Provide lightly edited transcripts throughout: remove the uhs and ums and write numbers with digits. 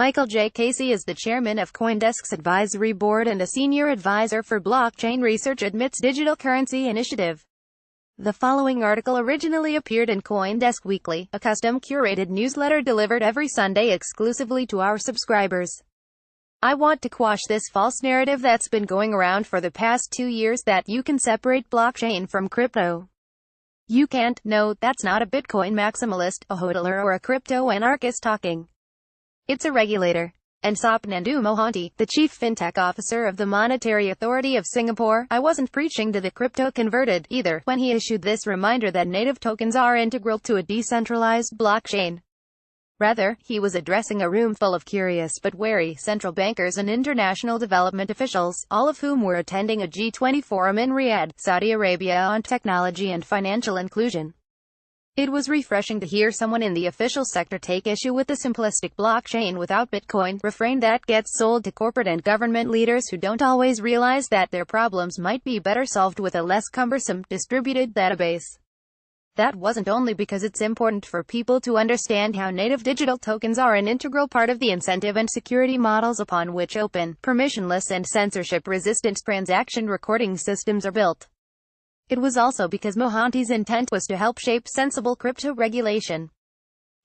Michael J. Casey is the chairman of CoinDesk's advisory board and a senior advisor for blockchain research at MIT's Digital Currency Initiative. The following article originally appeared in CoinDesk Weekly, a custom-curated newsletter delivered every Sunday exclusively to our subscribers. I want to quash this false narrative that's been going around for the past 2 years that you can separate blockchain from crypto. You can't. No, that's not a Bitcoin maximalist, a hodler or a crypto anarchist talking. It's a regulator. And Nandu Mohanty, the chief fintech officer of the Monetary Authority of Singapore, I wasn't preaching to the crypto-converted, either, when he issued this reminder that native tokens are integral to a decentralized blockchain. Rather, he was addressing a room full of curious but wary central bankers and international development officials, all of whom were attending a G20 forum in Riyadh, Saudi Arabia on technology and financial inclusion. It was refreshing to hear someone in the official sector take issue with the simplistic blockchain without Bitcoin refrain that gets sold to corporate and government leaders who don't always realize that their problems might be better solved with a less cumbersome, distributed database. That wasn't only because it's important for people to understand how native digital tokens are an integral part of the incentive and security models upon which open, permissionless and censorship-resistant transaction recording systems are built. It was also because Mohanty's intent was to help shape sensible crypto regulation.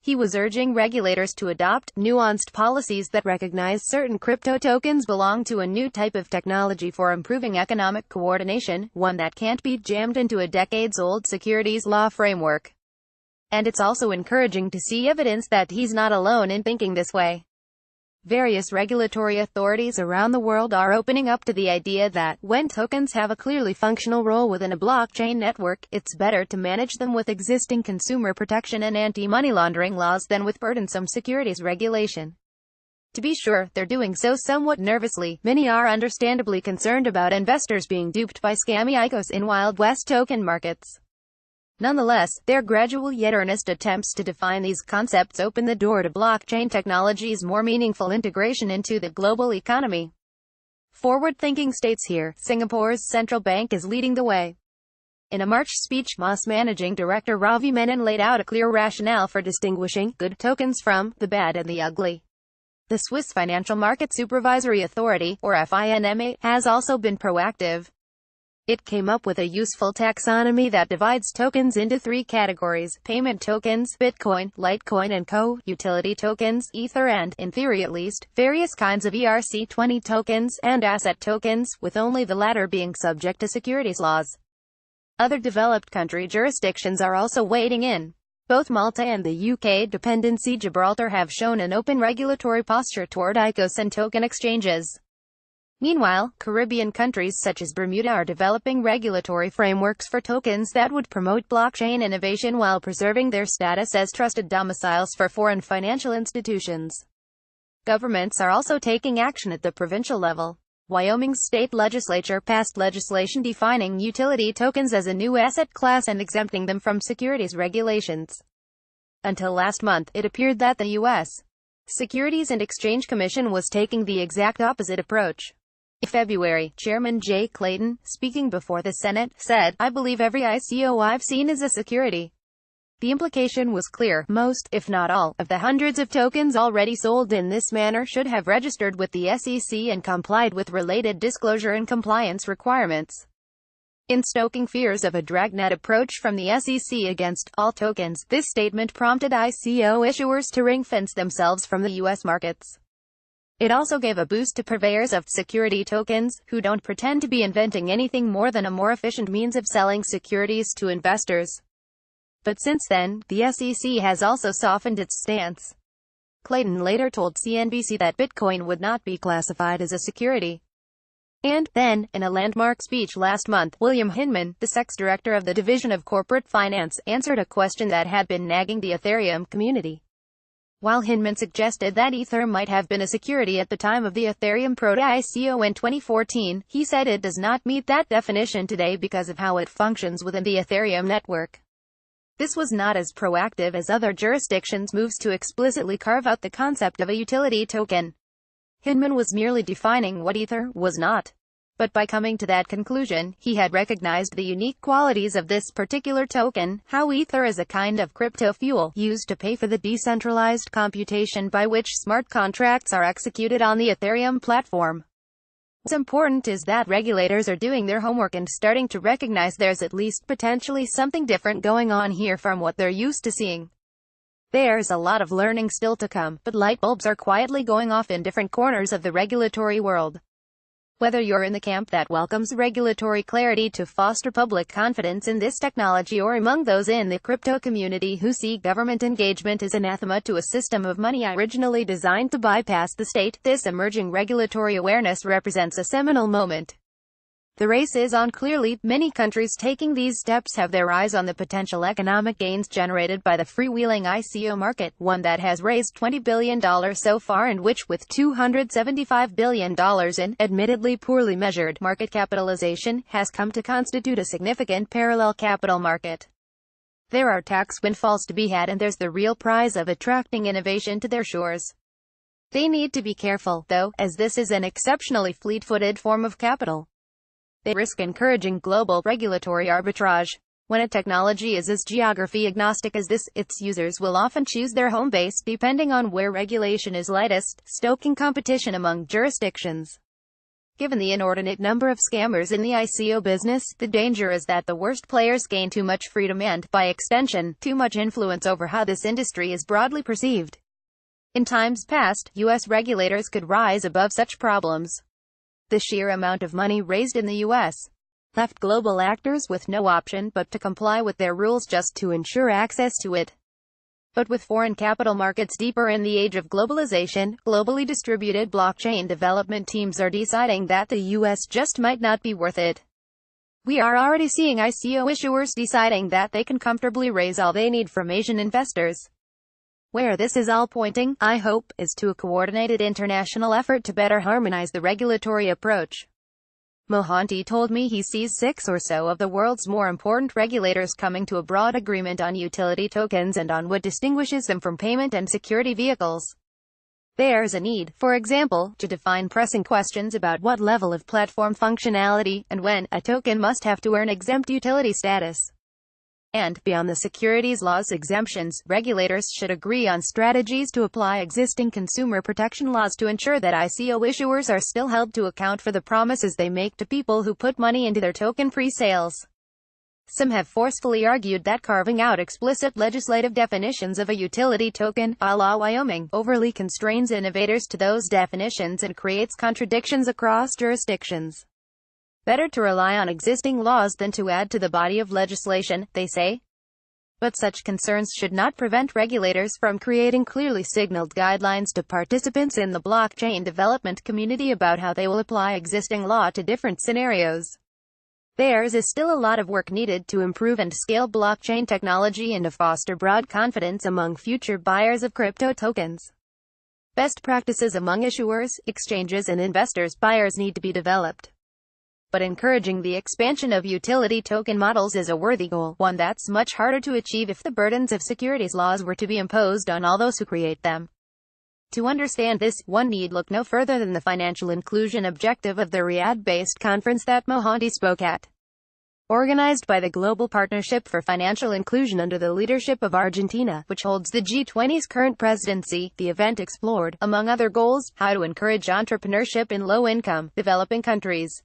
He was urging regulators to adopt nuanced policies that recognize certain crypto tokens belong to a new type of technology for improving economic coordination, one that can't be jammed into a decades-old securities law framework. And it's also encouraging to see evidence that he's not alone in thinking this way. Various regulatory authorities around the world are opening up to the idea that, when tokens have a clearly functional role within a blockchain network, it's better to manage them with existing consumer protection and anti-money laundering laws than with burdensome securities regulation. To be sure, they're doing so somewhat nervously. Many are understandably concerned about investors being duped by scammy ICOs in Wild West token markets. Nonetheless, their gradual yet earnest attempts to define these concepts open the door to blockchain technology's more meaningful integration into the global economy. Forward-thinking states here, Singapore's central bank is leading the way. In a March speech, MAS Managing Director Ravi Menon laid out a clear rationale for distinguishing good tokens from the bad and the ugly. The Swiss Financial Market Supervisory Authority, or FINMA, has also been proactive. It came up with a useful taxonomy that divides tokens into 3 categories: payment tokens, Bitcoin, Litecoin and Co., utility tokens, Ether and, in theory at least, various kinds of ERC-20 tokens, and asset tokens, with only the latter being subject to securities laws. Other developed country jurisdictions are also wading in. Both Malta and the UK dependency Gibraltar have shown an open regulatory posture toward ICOs and token exchanges. Meanwhile, Caribbean countries such as Bermuda are developing regulatory frameworks for tokens that would promote blockchain innovation while preserving their status as trusted domiciles for foreign financial institutions. Governments are also taking action at the provincial level. Wyoming's state legislature passed legislation defining utility tokens as a new asset class and exempting them from securities regulations. Until last month, it appeared that the U.S. Securities and Exchange Commission was taking the exact opposite approach. In February, Chairman Jay Clayton, speaking before the Senate, said, "I believe every ICO I've seen is a security." The implication was clear: most, if not all, of the hundreds of tokens already sold in this manner should have registered with the SEC and complied with related disclosure and compliance requirements. In stoking fears of a dragnet approach from the SEC against all tokens, this statement prompted ICO issuers to ring-fence themselves from the U.S. markets. It also gave a boost to purveyors of security tokens, who don't pretend to be inventing anything more than a more efficient means of selling securities to investors. But since then, the SEC has also softened its stance. Clayton later told CNBC that Bitcoin would not be classified as a security. And then, in a landmark speech last month, William Hinman, the SEC's director of the Division of Corporate Finance, answered a question that had been nagging the Ethereum community. While Hinman suggested that Ether might have been a security at the time of the Ethereum proto-ICO in 2014, he said it does not meet that definition today because of how it functions within the Ethereum network. This was not as proactive as other jurisdictions' moves to explicitly carve out the concept of a utility token. Hinman was merely defining what Ether was not. But by coming to that conclusion, he had recognized the unique qualities of this particular token, how Ether is a kind of crypto fuel, used to pay for the decentralized computation by which smart contracts are executed on the Ethereum platform. What's important is that regulators are doing their homework and starting to recognize there's at least potentially something different going on here from what they're used to seeing. There's a lot of learning still to come, but light bulbs are quietly going off in different corners of the regulatory world. Whether you're in the camp that welcomes regulatory clarity to foster public confidence in this technology, or among those in the crypto community who see government engagement as anathema to a system of money originally designed to bypass the state, this emerging regulatory awareness represents a seminal moment. The race is on clearly. Many countries taking these steps have their eyes on the potential economic gains generated by the freewheeling ICO market, one that has raised $20 billion so far and which, with $275 billion in, admittedly poorly measured, market capitalization, has come to constitute a significant parallel capital market. There are tax windfalls to be had, and there's the real prize of attracting innovation to their shores. They need to be careful, though, as this is an exceptionally fleet-footed form of capital. They risk encouraging global regulatory arbitrage. When a technology is as geography agnostic as this, its users will often choose their home base depending on where regulation is lightest, stoking competition among jurisdictions. Given the inordinate number of scammers in the ICO business, the danger is that the worst players gain too much freedom and, by extension, too much influence over how this industry is broadly perceived. In times past, U.S. regulators could rise above such problems. The sheer amount of money raised in the U.S. left global actors with no option but to comply with their rules just to ensure access to it. But with foreign capital markets deeper in the age of globalization, globally distributed blockchain development teams are deciding that the U.S. just might not be worth it. We are already seeing ICO issuers deciding that they can comfortably raise all they need from Asian investors. Where this is all pointing, I hope, is to a coordinated international effort to better harmonize the regulatory approach. Mohanty told me he sees 6 or so of the world's more important regulators coming to a broad agreement on utility tokens and on what distinguishes them from payment and security vehicles. There's a need, for example, to define pressing questions about what level of platform functionality, and when, a token must have to earn exempt utility status. And, beyond the securities laws exemptions, regulators should agree on strategies to apply existing consumer protection laws to ensure that ICO issuers are still held to account for the promises they make to people who put money into their token pre-sales. Some have forcefully argued that carving out explicit legislative definitions of a utility token, a la Wyoming, overly constrains innovators to those definitions and creates contradictions across jurisdictions. Better to rely on existing laws than to add to the body of legislation, they say. But such concerns should not prevent regulators from creating clearly signaled guidelines to participants in the blockchain development community about how they will apply existing law to different scenarios. There is still a lot of work needed to improve and scale blockchain technology and to foster broad confidence among future buyers of crypto tokens. Best practices among issuers, exchanges and investors buyers need to be developed. But encouraging the expansion of utility token models is a worthy goal, one that's much harder to achieve if the burdens of securities laws were to be imposed on all those who create them. To understand this, one need look no further than the financial inclusion objective of the Riyadh-based conference that Mohanty spoke at. Organized by the Global Partnership for Financial Inclusion under the leadership of Argentina, which holds the G20's current presidency, the event explored, among other goals, how to encourage entrepreneurship in low-income, developing countries.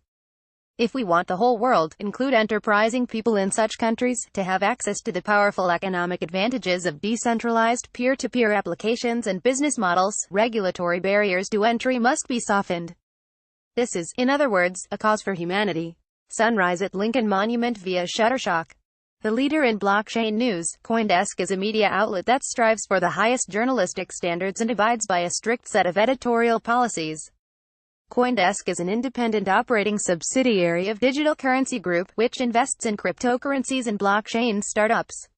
If we want the whole world, include enterprising people in such countries, to have access to the powerful economic advantages of decentralized peer-to-peer applications and business models, regulatory barriers to entry must be softened. This is, in other words, a cause for humanity. Sunrise at Lincoln Monument via Shutterstock. The leader in blockchain news, CoinDesk is a media outlet that strives for the highest journalistic standards and abides by a strict set of editorial policies. CoinDesk is an independent operating subsidiary of Digital Currency Group, which invests in cryptocurrencies and blockchain startups.